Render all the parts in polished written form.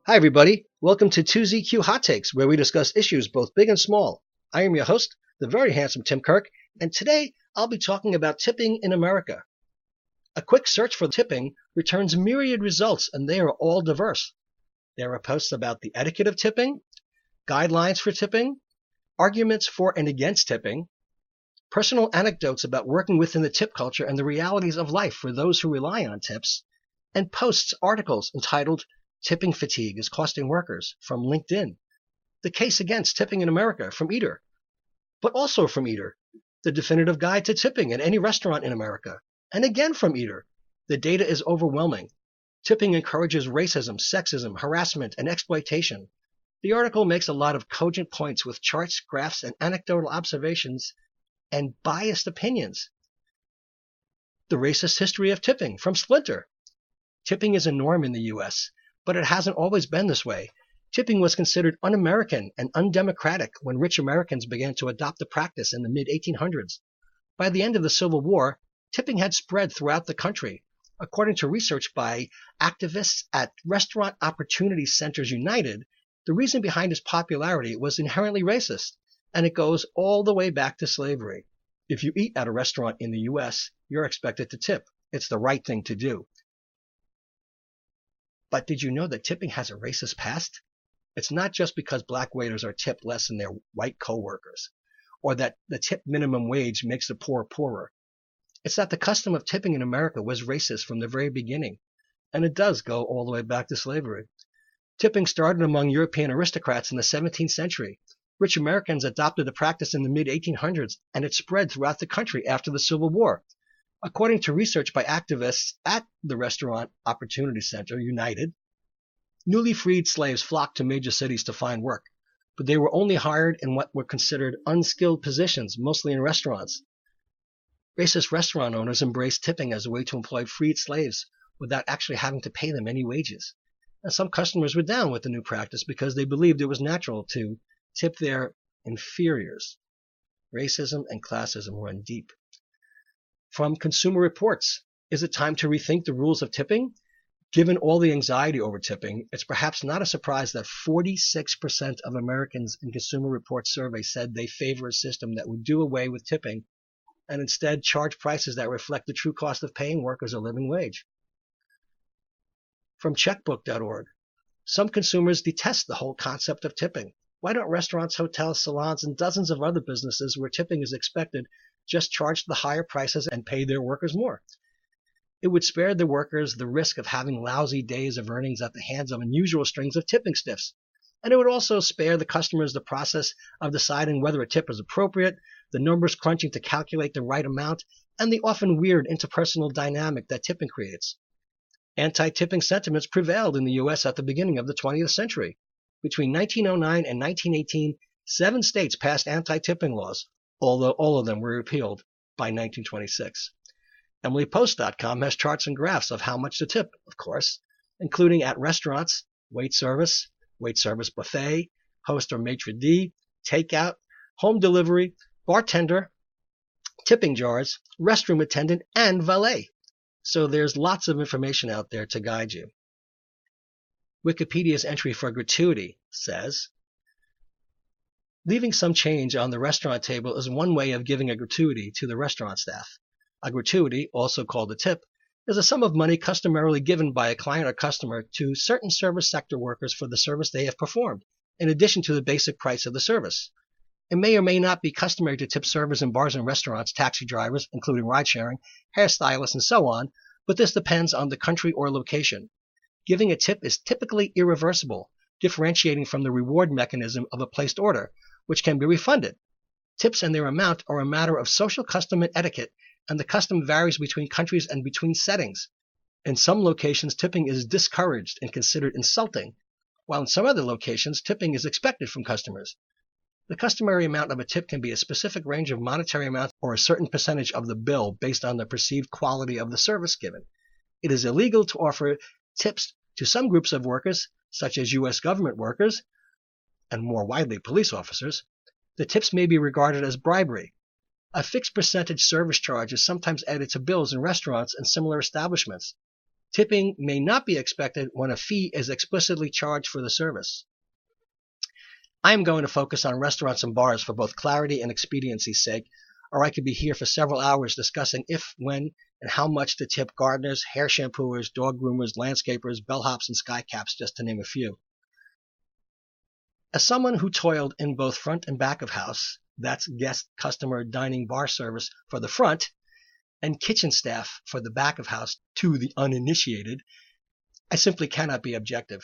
Hi, everybody. Welcome to 2ZQ Hot Takes, where we discuss issues both big and small. I am your host, the very handsome Tim Kirk, and today I'll be talking about tipping in America. A quick search for tipping returns myriad results, and they are all diverse. There are posts about the etiquette of tipping, guidelines for tipping, arguments for and against tipping, personal anecdotes about working within the tip culture and the realities of life for those who rely on tips, and articles entitled Tipping Fatigue is Costing Workers from LinkedIn, The Case Against Tipping in America from Eater, but also from Eater, The Definitive Guide to Tipping at Any Restaurant in America, and again from Eater. The data is overwhelming. Tipping encourages racism, sexism, harassment, and exploitation. The article makes a lot of cogent points with charts, graphs, and anecdotal observations and biased opinions. The Racist History of Tipping from Splinter. Tipping is a norm in the U.S., but it hasn't always been this way. Tipping was considered un-American and undemocratic when rich Americans began to adopt the practice in the mid-1800s. By the end of the Civil War, tipping had spread throughout the country. According to research by activists at Restaurant Opportunity Centers United, the reason behind its popularity was inherently racist, and it goes all the way back to slavery. If you eat at a restaurant in the U.S., you're expected to tip. It's the right thing to do. But did you know that tipping has a racist past? It's not just because black waiters are tipped less than their white coworkers, or that the tip minimum wage makes the poor poorer. It's that the custom of tipping in America was racist from the very beginning, and it does go all the way back to slavery. Tipping started among European aristocrats in the 17th century. Rich Americans adopted the practice in the mid-1800s, and it spread throughout the country after the Civil War. According to research by activists at the Restaurant Opportunity Center United, newly freed slaves flocked to major cities to find work, but they were only hired in what were considered unskilled positions, mostly in restaurants. Racist restaurant owners embraced tipping as a way to employ freed slaves without actually having to pay them any wages. And some customers were down with the new practice because they believed it was natural to tip their inferiors. Racism and classism run deep. From Consumer Reports, is it time to rethink the rules of tipping? Given all the anxiety over tipping, it's perhaps not a surprise that 46% of Americans in Consumer Reports survey said they favor a system that would do away with tipping and instead charge prices that reflect the true cost of paying workers a living wage. From checkbook.org, some consumers detest the whole concept of tipping. Why don't restaurants, hotels, salons, and dozens of other businesses where tipping is expected just charge the higher prices and pay their workers more? It would spare the workers the risk of having lousy days of earnings at the hands of unusual strings of tipping stiffs. And it would also spare the customers the process of deciding whether a tip is appropriate, the numbers crunching to calculate the right amount, and the often weird interpersonal dynamic that tipping creates. Anti-tipping sentiments prevailed in the U.S. at the beginning of the 20th century. Between 1909 and 1918, 7 states passed anti-tipping laws, although all of them were repealed by 1926. EmilyPost.com has charts and graphs of how much to tip, of course, including at restaurants, wait service buffet, host or maitre d', takeout, home delivery, bartender, tipping jars, restroom attendant, and valet. So there's lots of information out there to guide you. Wikipedia's entry for gratuity says, leaving some change on the restaurant table is one way of giving a gratuity to the restaurant staff. A gratuity, also called a tip, is a sum of money customarily given by a client or customer to certain service sector workers for the service they have performed, in addition to the basic price of the service. It may or may not be customary to tip servers in bars and restaurants, taxi drivers, including ride-sharing, hairstylists, and so on, but this depends on the country or location. Giving a tip is typically irreversible, differentiating from the reward mechanism of a placed order, which can be refunded. Tips and their amount are a matter of social custom and etiquette, and the custom varies between countries and between settings. In some locations, tipping is discouraged and considered insulting, while in some other locations, tipping is expected from customers. The customary amount of a tip can be a specific range of monetary amounts or a certain percentage of the bill based on the perceived quality of the service given. It is illegal to offer tips to some groups of workers, such as U.S. government workers, and more widely police officers, the tips may be regarded as bribery. A fixed percentage service charge is sometimes added to bills in restaurants and similar establishments. Tipping may not be expected when a fee is explicitly charged for the service. I am going to focus on restaurants and bars for both clarity and expediency's sake, or I could be here for several hours discussing if, when, and how much to tip gardeners, hair shampooers, dog groomers, landscapers, bellhops, and skycaps, just to name a few. As someone who toiled in both front and back of house, that's guest, customer, dining, bar service for the front, and kitchen staff for the back of house to the uninitiated, I simply cannot be objective.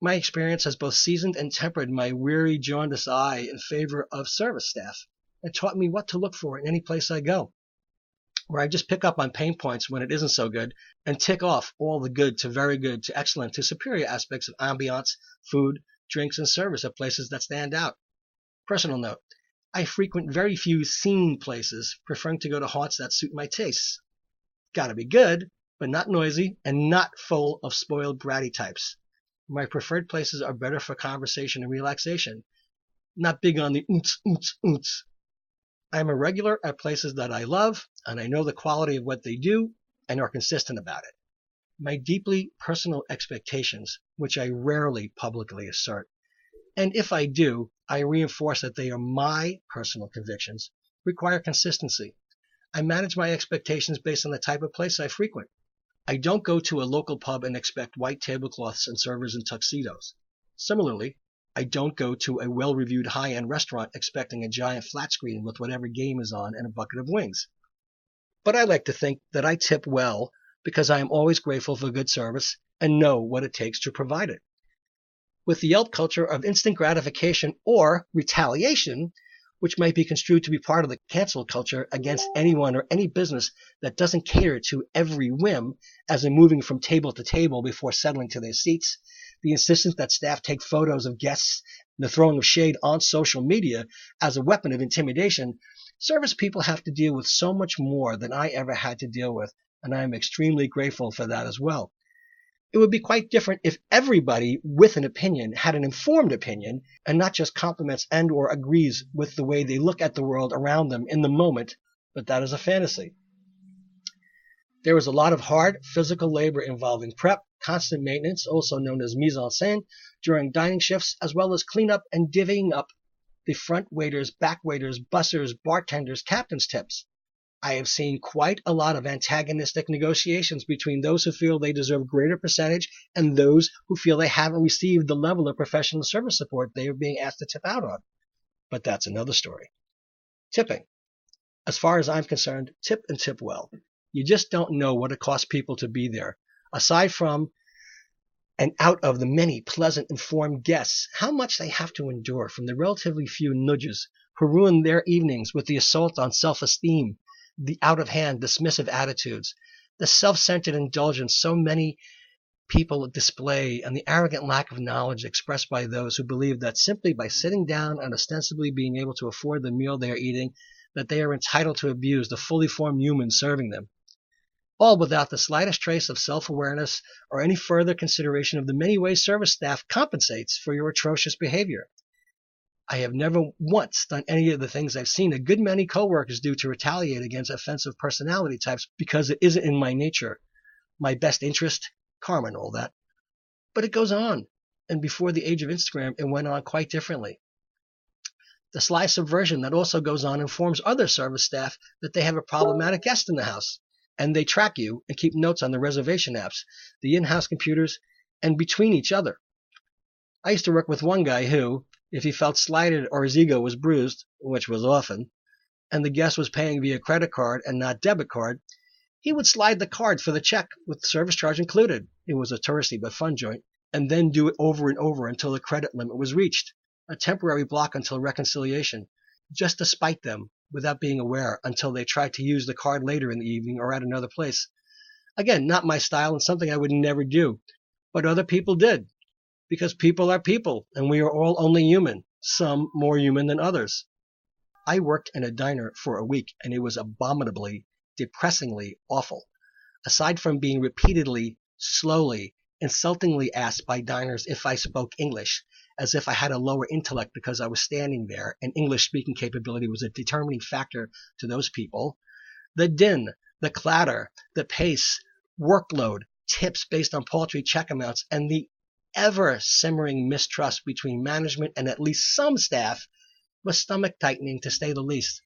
My experience has both seasoned and tempered my weary, jaundiced eye in favor of service staff and taught me what to look for in any place I go, where I just pick up on pain points when it isn't so good and tick off all the good to very good to excellent to superior aspects of ambiance, food, drinks, and service at places that stand out. Personal note, I frequent very few scene places, preferring to go to haunts that suit my tastes. Gotta be good, but not noisy and not full of spoiled bratty types. My preferred places are better for conversation and relaxation, not big on the oonts, oonts, oonts. I am a regular at places that I love, and I know the quality of what they do and are consistent about it. My deeply personal expectations, which I rarely publicly assert, and if I do, I reinforce that they are my personal convictions, require consistency. I manage my expectations based on the type of place I frequent. I don't go to a local pub and expect white tablecloths and servers in tuxedos. Similarly, I don't go to a well-reviewed high-end restaurant expecting a giant flat screen with whatever game is on and a bucket of wings. But I like to think that I tip well because I am always grateful for good service and know what it takes to provide it. With the Yelp culture of instant gratification or retaliation, which might be construed to be part of the cancel culture against anyone or any business that doesn't cater to every whim as in moving from table to table before settling to their seats, the insistence that staff take photos of guests, and the throwing of shade on social media as a weapon of intimidation, service people have to deal with so much more than I ever had to deal with, and I am extremely grateful for that as well. It would be quite different if everybody with an opinion had an informed opinion and not just compliments and or agrees with the way they look at the world around them in the moment, but that is a fantasy. There is a lot of hard physical labor involving prep, constant maintenance, also known as mise en scène, during dining shifts, as well as cleanup and divvying up the front waiters, back waiters, bussers, bartenders, captain's tips. I have seen quite a lot of antagonistic negotiations between those who feel they deserve greater percentage and those who feel they haven't received the level of professional service support they are being asked to tip out on. But that's another story. Tipping. As far as I'm concerned, tip and tip well. You just don't know what it costs people to be there. Aside from and out of the many pleasant, informed guests, how much they have to endure from the relatively few nudges who ruin their evenings with the assault on self-esteem, the out-of-hand, dismissive attitudes, the self-centered indulgence so many people display, and the arrogant lack of knowledge expressed by those who believe that simply by sitting down and ostensibly being able to afford the meal they are eating, that they are entitled to abuse the fully formed human serving them. All without the slightest trace of self-awareness or any further consideration of the many ways service staff compensates for your atrocious behavior. I have never once done any of the things I've seen a good many coworkers do to retaliate against offensive personality types because it isn't in my nature, my best interest, karma and all that. But it goes on, and before the age of Instagram, it went on quite differently. The sly subversion that also goes on informs other service staff that they have a problematic guest in the house, and they track you and keep notes on the reservation apps, the in-house computers, and between each other. I used to work with one guy who, if he felt slighted or his ego was bruised, which was often, and the guest was paying via credit card and not debit card, he would slide the card for the check with service charge included. It was a touristy but fun joint, and then do it over and over until the credit limit was reached, a temporary block until reconciliation, just to spite them without being aware until they tried to use the card later in the evening or at another place. Again, not my style and something I would never do, but other people did. Because people are people, and we are all only human, some more human than others. I worked in a diner for a week, and it was abominably, depressingly awful. Aside from being repeatedly, slowly, insultingly asked by diners if I spoke English, as if I had a lower intellect because I was standing there and English speaking capability was a determining factor to those people. The din, the clatter, the pace, workload, tips based on paltry check amounts, and the ever-simmering mistrust between management and at least some staff was stomach-tightening, to say the least.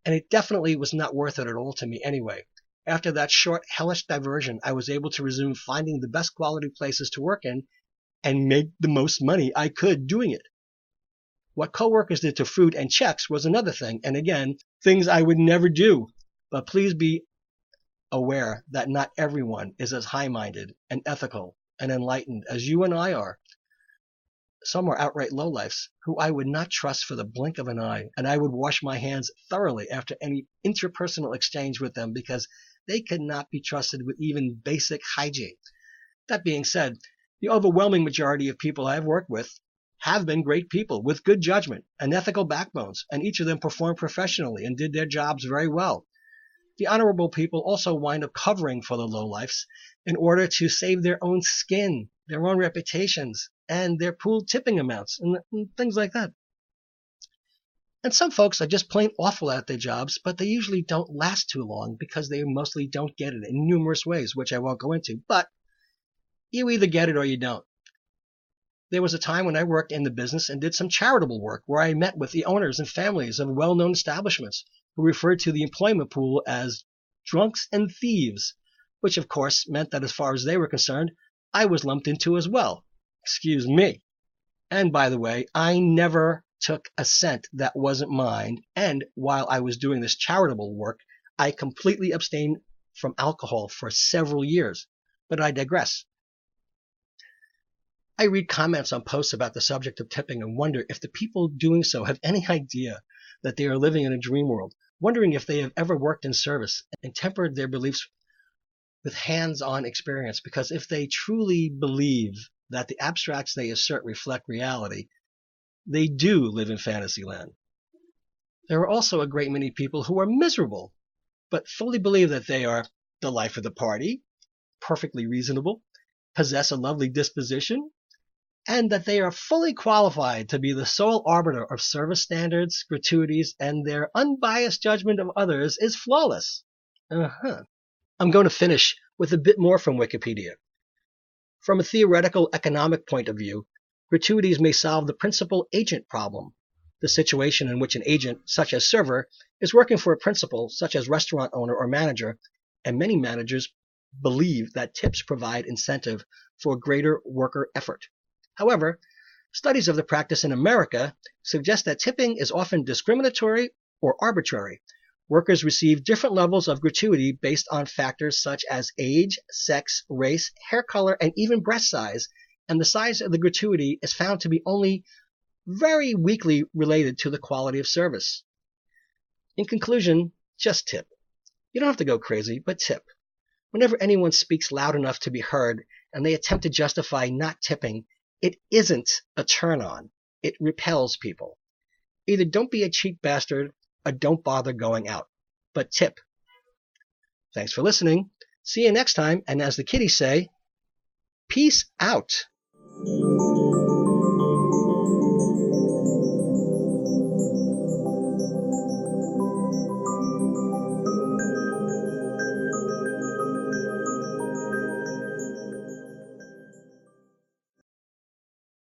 And it definitely was not worth it at all to me anyway. After that short, hellish diversion, I was able to resume finding the best quality places to work in and make the most money I could doing it. What coworkers did to food and checks was another thing, and again, things I would never do. But please be aware that not everyone is as high-minded and ethical and enlightened as you and I are. Some are outright lowlifes who I would not trust for the blink of an eye, and I would wash my hands thoroughly after any interpersonal exchange with them because they could not be trusted with even basic hygiene. That being said, the overwhelming majority of people I have worked with have been great people with good judgment and ethical backbones, and each of them performed professionally and did their jobs very well. The honorable people also wind up covering for the lowlifes in order to save their own skin, their own reputations, and their pooled tipping amounts, and things like that. And some folks are just plain awful at their jobs, but they usually don't last too long because they mostly don't get it in numerous ways, which I won't go into. But you either get it or you don't. There was a time when I worked in the business and did some charitable work where I met with the owners and families of well-known establishments who referred to the employment pool as drunks and thieves, which of course meant that as far as they were concerned, I was lumped into as well. Excuse me. And by the way, I never took a cent that wasn't mine, and while I was doing this charitable work, I completely abstained from alcohol for several years. But I digress. I read comments on posts about the subject of tipping and wonder if the people doing so have any idea that they are living in a dream world, wondering if they have ever worked in service and tempered their beliefs with hands-on experience, because if they truly believe that the abstracts they assert reflect reality, they do live in fantasy land. There are also a great many people who are miserable, but fully believe that they are the life of the party, perfectly reasonable, possess a lovely disposition, and that they are fully qualified to be the sole arbiter of service standards, gratuities, and their unbiased judgment of others is flawless. I'm going to finish with a bit more from Wikipedia. From a theoretical economic point of view, gratuities may solve the principal agent problem, the situation in which an agent, such as server, is working for a principal, such as restaurant owner or manager, and many managers believe that tips provide incentive for greater worker effort. However, studies of the practice in America suggest that tipping is often discriminatory or arbitrary. Workers receive different levels of gratuity based on factors such as age, sex, race, hair color, and even breast size, and the size of the gratuity is found to be only very weakly related to the quality of service. In conclusion, just tip. You don't have to go crazy, but tip. Whenever anyone speaks loud enough to be heard and they attempt to justify not tipping, it isn't a turn-on. It repels people. Either don't be a cheap bastard or don't bother going out, but tip. Thanks for listening. See you next time, and as the kiddies say, peace out.